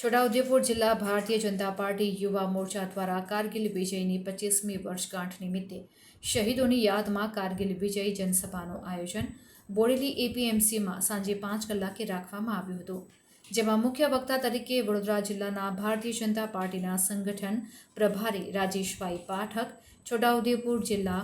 છોટાઉદેપુર જિલ્લા ભારતીય જનતા પાર્ટી યુવા મોરચા દ્વારા કારગિલ વિજયની 25મી વર્ષગાંઠ નિમિત્તે શહીદોની યાદમાં કારગિલ વિજય જનસભાનું આયોજન બોડેલી એપીએમસીમાં સાંજે 5 કલાકે રાખવામાં આવ્યું હતું, જેમાં મુખ્ય વક્તા તરીકે વડોદરા જિલ્લાના ભારતીય જનતા પાર્ટીના સંગઠન પ્રભારી રાજેશભાઈ પાઠક, છોટાઉદેપુર જિલ્લા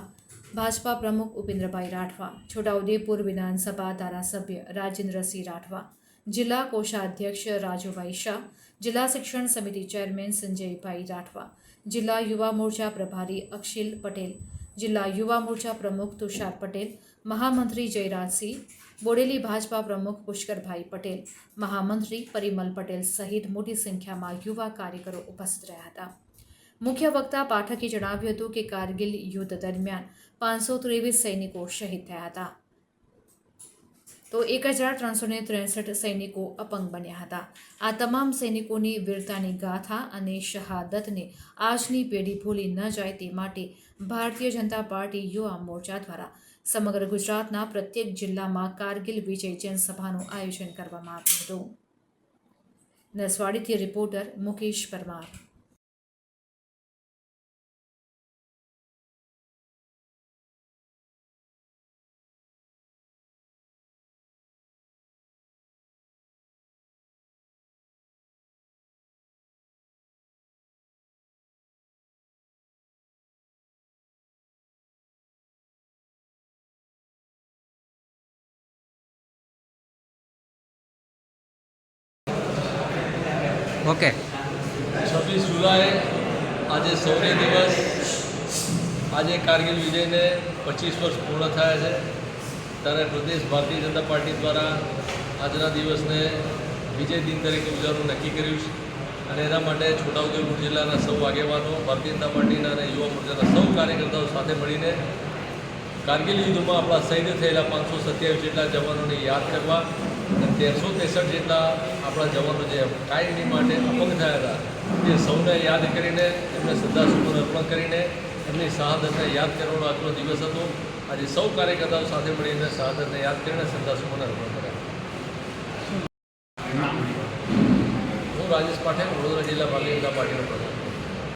ભાજપા પ્રમુખ ઉપેન્દ્રભાઈ રાઠવા, છોટાઉદેપુર વિધાનસભા ધારાસભ્ય રાજેન્દ્રસિંહ રાઠવા, જિલ્લા કોષાધ્યક્ષ રાજુભાઈ શાહ, જિલ્લા શિક્ષણ સમિતિ ચેરમેન સંજયભાઈ રાઠવા, જિલ્લા યુવા મોરચા પ્રભારી અક્ષિલ પટેલ, જિલ્લા યુવા મોરચા પ્રમુખ તુષાર પટેલ, મહામંત્રી જયરાજસિંહ, બોડેલી ભાજપા પ્રમુખ પુષ્કરભાઈ પટેલ, મહામંત્રી પરિમલ પટેલ સહિત મોટી સંખ્યામાં યુવા કાર્યકરો ઉપસ્થિત રહ્યા હતા. મુખ્ય વક્તા પાઠકે જણાવ્યું હતું કે કારગિલ યુદ્ધ દરમિયાન 523 સૈનિકો શહીદ થયા હતા, તો 1363 સૈનિકો અપંગ બન્યા હતા. આ તમામ સૈનિકોની વીરતાની ગાથા અને શહાદતને આજની પેઢી ભૂલી ન જાય તે માટે ભારતીય જનતા પાર્ટી યુવા મોરચા દ્વારા સમગ્ર ગુજરાતના પ્રત્યેક જિલ્લામાં કારગિલ વિજય જનસભાનું આયોજન કરવામાં આવ્યું હતું. નસવાડીથી રિપોર્ટર મુકેશ પરમાર. ઓકે. 26 જુલાઈ આજે શૌર્ય દિવસ. આજે કારગિલ વિજયને 25 વર્ષ પૂર્ણ થયા છે, ત્યારે પ્રદેશ ભારતીય જનતા પાર્ટી દ્વારા આજના દિવસને વિજય દિન તરીકે ઉજવવાનું નક્કી કર્યું છે અને એના માટે છોટાઉદેપુર જિલ્લાના સૌ આગેવાનો, ભારતીય જનતા પાર્ટીના અને યુવા મોરચાના સૌ કાર્યકર્તાઓ સાથે મળીને કારગિલ યુદ્ધમાં આપણા શહીદ થયેલા 527 જેટલા જવાનોને યાદ કરવા અને 1363 જેટલા આપણા જવાનો જે કાયમી માટે અપંગ થયા હતા તે સૌને યાદ કરીને એમને શ્રદ્ધાસુમન અર્પણ કરીને એમની શહાદતને યાદ કરવાનો આજનો દિવસ હતો. આજે સૌ કાર્યકર્તાઓ સાથે મળીને શહાદતને યાદ કરીને શ્રદ્ધાસુમન અર્પણ કર્યા. હું રાજેશ પાઠક, વડોદરા જિલ્લા ભારતીય જનતા પાર્ટીનો પ્રમુખ.